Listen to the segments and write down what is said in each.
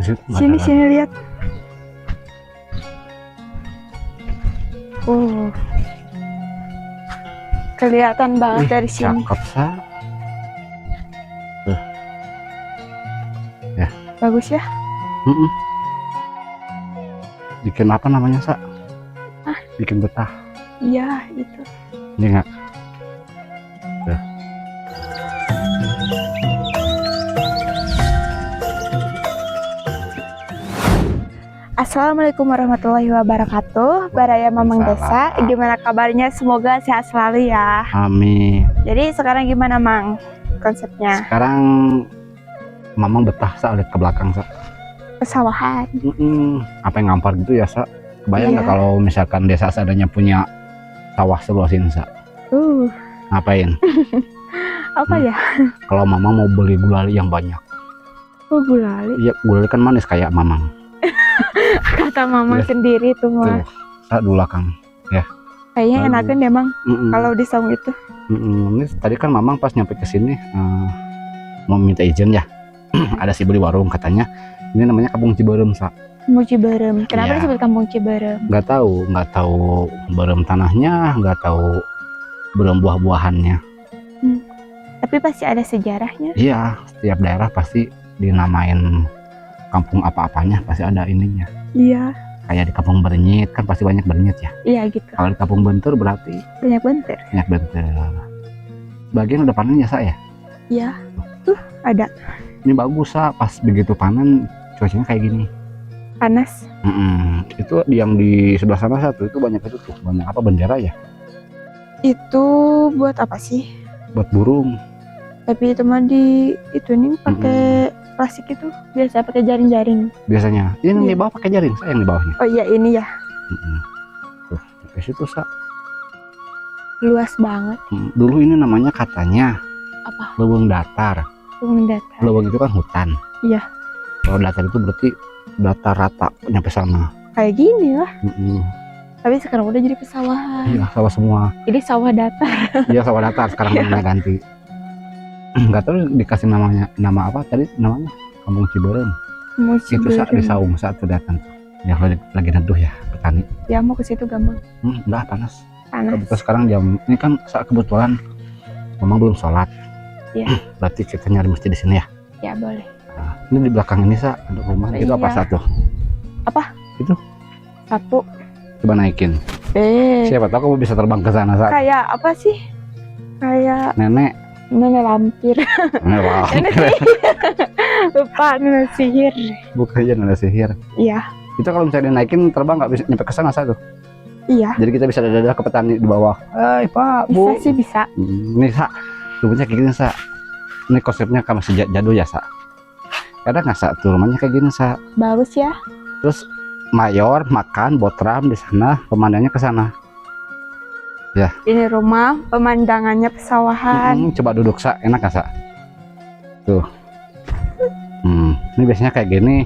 Sini sini lihat. Kelihatan banget dari sini. Cakep sa. Ya. Bagus ya. Bikin apa namanya sa? Bikin betah. Iya itu. Ini enggak. Assalamualaikum warahmatullahi wabarakatuh. Baraya Mamang Desa, gimana kabarnya? Semoga sehat selalu ya. Amin. Jadi sekarang gimana Mang konsepnya? Sekarang Mamang betah sa, lihat ke belakang sa. Pesawahan. Apa yang ngampar gitu ya sa? Kebayang nggak kalau misalkan desa seadanya punya sawah seluas ini sa? Ngapain? Apa ya? Kalau Mamang mau beli gulali yang banyak. Oh gulali? Iya, gulali kan manis kayak Mamang. Kata Mamang sendiri tuh mah. Sa di belakang. Ya. Kayaknya enakan deh Mang kalau di saung itu. Ini tadi kan Mamang pas nyampe ke sini mau minta izin ya. Ada si beli warung katanya. Ini namanya Kampung Ciberem sa. Kampung Ciberem. Kenapa disebut Kampung Ciberem? Nggak tahu berem tanahnya, nggak tahu berem buah-buahannya. Tapi pasti ada sejarahnya. Iya, setiap daerah pasti dinamain kampung apa-apanya, pasti ada ininya. Iya. Kayak di Kampung Bernyit kan pasti banyak bernyit ya. Iya gitu. Kalau di Kampung Bentur berarti banyak bentur. Banyak bentur. Bagian udah panen ya sa ya? Iya. Tuh ada. Ini bagus sa, pas begitu panen cuacanya kayak gini. Panas. Itu yang di sebelah sana satu itu banyak itu tuh, banyak apa bendera ya? Itu buat apa sih? Buat burung. Tapi itu mah di itu nih pakai plastik itu, biasa pakai jaring-jaring. Biasanya. Ini yang di bawah pakai jaring, saya yang di bawahnya. Oh iya ini ya. Tuh, sampai situ sa. Luas banget. Dulu ini namanya katanya apa? Leuweung datar. Leuweung datar. Leuweung itu kan hutan. Iya. Kalau datar itu berarti datar rata nyampe sana. Kayak gini lah. Tapi sekarang udah jadi pesawahan. Iya, sawah semua. Jadi sawah datar. Iya, sawah datar sekarang namanya ganti. Nggak tahu dikasih nama apa tadi namanya Kampung Ciberem. Itu saat di saung saat itu datang tuh. Ya lagi neduh ya petani. Ya mau ke situ gampang. Enggak panas. Panas. Kebetulan sekarang jam ini kan saat kebetulan Mamang belum sholat. Iya. Berarti kita nyari masjid di sini ya. Ya boleh. Nah, ini di belakang ini sa ada rumah. Itu apa satu? Apa? Itu. Sapu. Coba naikin. Siapa tahu kamu bisa terbang ke sana sa. Kayak apa sih? Kayak nenek lampir. Nenek sihir. Lupa, nenek sihir. Bukan aja nenek sihir. Iya. Itu kalau misalnya dinaikin terbang nggak bisa nyampe ke sana satu. Iya. Jadi kita bisa dadah ke petani di bawah. Hai Pak, Bu. Bisa sih bisa. Ini sa, rumahnya kayak gini sa. Ini konsepnya kan masih jadul ya sa. Kadang nggak sa, tuh rumahnya kayak gini sa. Bagus ya. Terus mayor makan botram di sana, pemandangannya ke sana. Ya. Ini rumah pemandangannya pesawahan. Coba duduk sa, enak nggak sa? Tuh. Ini biasanya kayak gini.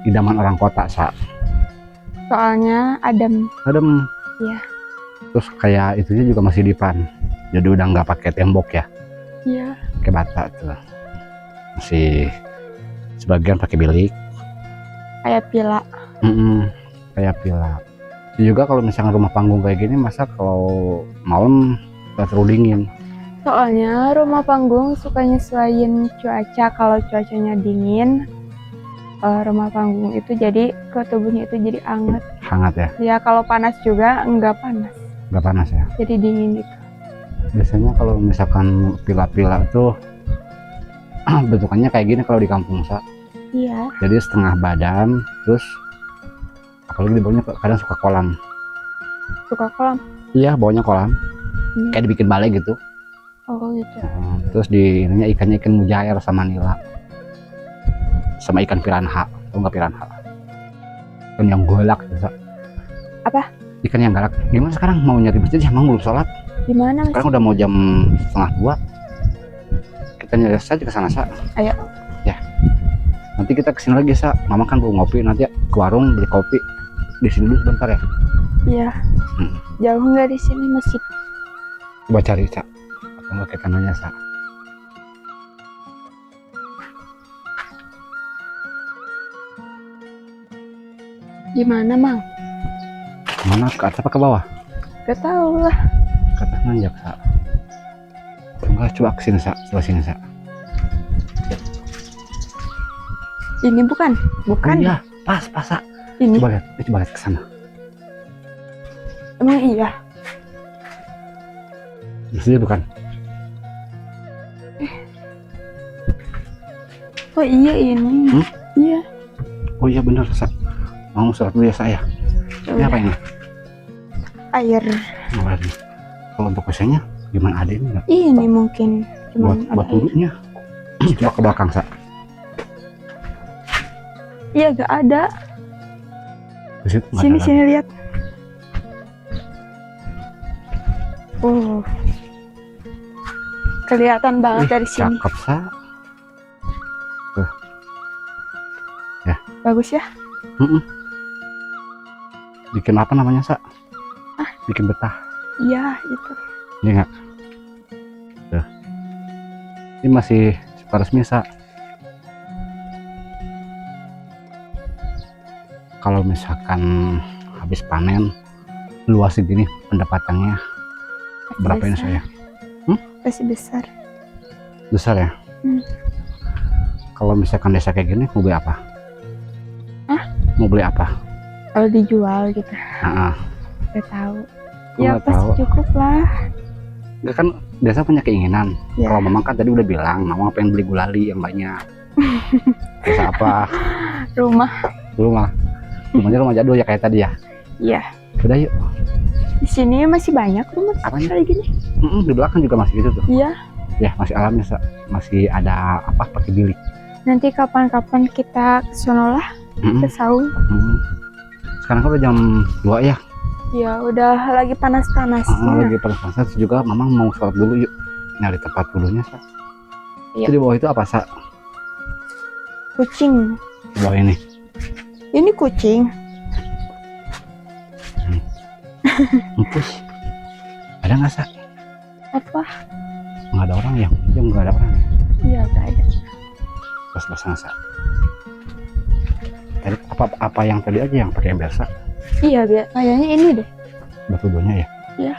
Idaman orang kota sa. Soalnya adem. Iya. Terus kayak itunya juga masih dipan. Jadi udah nggak pakai tembok ya. Iya. Pakai bata tuh. Masih sebagian pakai bilik. Kayak pila. Kayak pila. Juga kalau misalnya rumah panggung kayak gini, masa kalau malam nggak terlalu dingin. Soalnya rumah panggung suka nyesuaiin cuaca. Kalau cuacanya dingin, rumah panggung itu jadi ke tubuhnya itu jadi hangat ya. Ya kalau panas juga nggak panas ya, jadi dingin gitu. Biasanya kalau misalkan pila-pila tuh bentukannya kayak gini kalau di kampung sa. Iya. Jadi setengah badan, terus apalagi di bawahnya kadang suka kolam. Iya, bawahnya kolam. Kayak dibikin balai gitu. Oh gitu. Terus di ininya ikannya ikan mujair sama nila. Sama ikan piranha, atau enggak piranha? Ikan yang galak, bisa. Apa? Ikan yang galak. Gimana sekarang mau nyari masjid ya? Emang belum sholat? Gimana? Sekarang udah mau jam 1:30. Kita nyari saja ke sana sa. Ayo. Ya. Nanti kita kesini lagi sa. Mama kan belum ngopi, nanti ke warung beli kopi. Di sini dulu sebentar ya. Iya. Jauh nggak di sini masjid? Coba cari sa. Atau enggak kita nanya sa. Gimana, Mang? Mana, ke atas apa ke bawah? Gak tahu lah. Ke atas nanjak, Sa. Enggak, coba kesini, Sa. Coba sini, Sa. Ini bukan? Bukan. Oh, iya, pas, Sa. Ini. Coba lihat ke sana. Emang iya? Maksudnya bukan? Oh iya ini. Iya. Oh iya benar, Sa. Mau surat dulu ya, Sa ya. Ini apa ini? Air. Oh, ini. Kalau untuk WC-nya gimana, ada ini nggak? Ini mungkin Buat wudhunya. Coba ke belakang, Sa. Iya gak ada. Ke situ nggak Sini ada sini lihat. Oh. Kelihatan banget dari sini. Cakep, Sa. Tuh. Ya. Bagus ya? Bikin apa namanya, Sa? Bikin betah. Iya, itu. Ini enggak? Tuh. Ini masih resmi, Sa. Kalau misalkan habis panen luas segini pendapatannya berapa ini, saya? Pasti besar. Besar ya? Kalau misalkan desa kayak gini mau beli apa? Mau beli apa? Kalau dijual gitu. Gak tahu. Ya Nggak pasti tahu. cukup lah. Enggak kan desa punya keinginan. Ya. Kalau Mamang kan tadi udah bilang Mamang pengen beli gulali yang banyak. Desa apa? Rumahnya rumah jadul ya kayak tadi ya. Iya. Udah yuk. Di sini masih banyak rumah Apanya? kayak gini. Di belakang juga masih gitu tuh. Iya. Ya masih alamnya, Sa. Masih ada apa pakai bilik. Nanti kapan-kapan kita ke sono lah, ke saung. Sekarang kan udah jam 2 ya. Ya udah lagi panas-panasnya. Lagi panas-panas juga. Mamang mau sholat dulu yuk. Nyari tempat dulunya, Sa. Iya. Itu di bawah itu apa, Sa? Kucing. Di bawah ini. Ini kucing. Empus. Ada nggak, Sa? Apa? Nggak ada orang ya? Ya nggak ada orang ya? Iya gak ada. Pas-pasan, Sa. Tadi apa yang tadi aja yang pakai ember, Sa? Iya kayaknya ini deh. Buat wudhunya ya? Iya.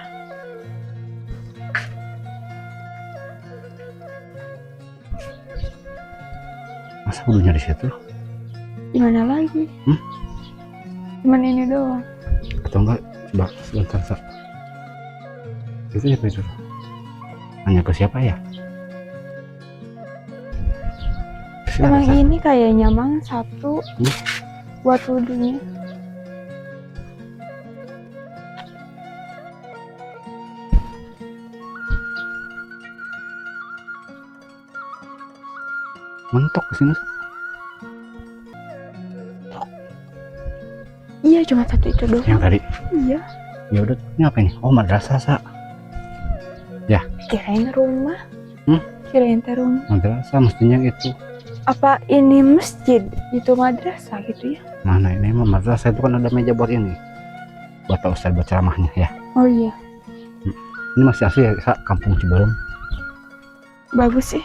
Masa wudhunya di situ? Gimana lagi? Cuman ini doang. Atau enggak? Coba sebentar, Sa. Itu siapa itu? Nanya ke siapa ya? Emang ini kayaknya Mang satu buat wudhunya. Mentok ke sini. Iya cuma satu itu doang. Yang tadi. Iya. Ya udah, ini apa ini? Oh, madrasah, Sa. Ya. Kirain rumah. Kirain teh rumah. Madrasah mestinya itu. Apa ini masjid? Itu madrasah gitu ya? Mana ini mah madrasah itu kan ada meja buat ini. Buat Pak Ustadz buat ceramahnya ya. Oh iya. Ini masih asli ya, Sa, Kampung Ciberem. Bagus sih.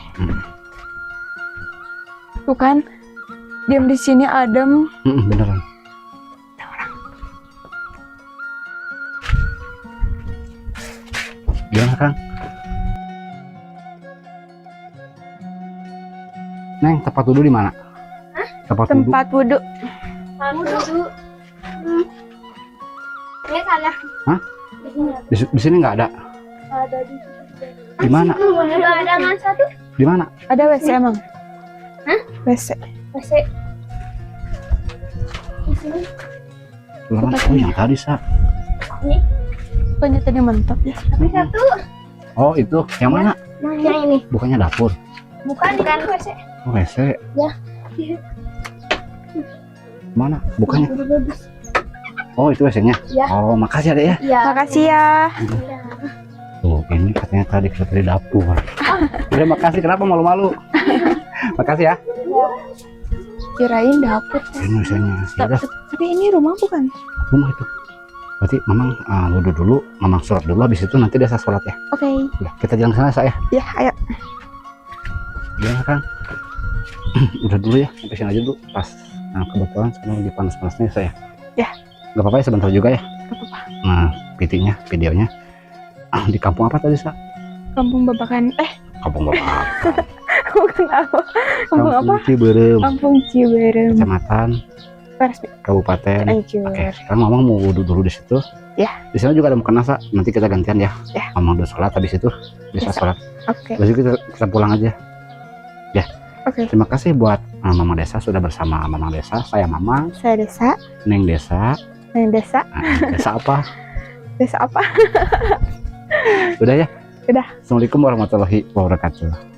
Tuh kan, diam di sini adem. Beneran. Gimana, Kang? Neng, tempat wudhu di mana? Tempat wudhu. Tempat wudhu. Wudhu. Ini sana. Hah? Di sini nggak ada. Ada di Di mana? Nggak ada masa tuh. Di mana? Ada WC emang? Hah? WC. Masih. Di sini. Oh, yang tadi, Sa. Ini. Pokoknya tadi mantap ya. Tapi satu. Oh, itu yang mana? Yang ini. Bukannya dapur. Bukan WC. Oh, WC. Ya. Mana? Bukannya. Bagus. Oh, itu WC-nya. Ya. Oh, makasih, Adek ya. Ya. Makasih ya. Tuh, ini katanya tadi kita di dapur. Udah, makasih. Kenapa malu-malu? Makasih ya. Kirain dapur. Ini WC-nya. Ya udah, Tapi ini rumah bukan? rumah itu. Berarti Mamang wudhu dulu, Mamang sholat dulu, habis itu nanti dia sholat ya. Oke. Udah, kita jalan ke sana, Sa ya. Ya, ayo. Gimana, Kang? Udah dulu ya, sampai sini aja dulu. Pas kebetulan sekarang lagi panas-panasnya, Sa ya. Ya. Gak apa-apa ya, sebentar juga ya. Gak apa-apa. Nah, videonya. Di kampung apa tadi, Sa? Kampung Babakan. Kampung Bapak. Bukan apa? Kampung apa? Ciberem. Kampung Ciberem. Kecamatan, Persmi. Kabupaten. Anjir. Oke, sekarang Mamang mau wudhu dulu di situ. Ya. Di sana juga ada mukena, Sa. Nanti kita gantian ya. Ya. Mamang udah sholat, habis itu bisa Bisa. sholat. Oke. Habis itu kita pulang aja. Ya. Oke. Terima kasih buat Mamang Desa sudah bersama Mamang Desa. Saya Mamang, Saya Desa. Neng Desa. Neng Desa. Nah, Desa apa? Desa apa? Udah ya? Udah. Assalamualaikum warahmatullahi wabarakatuh.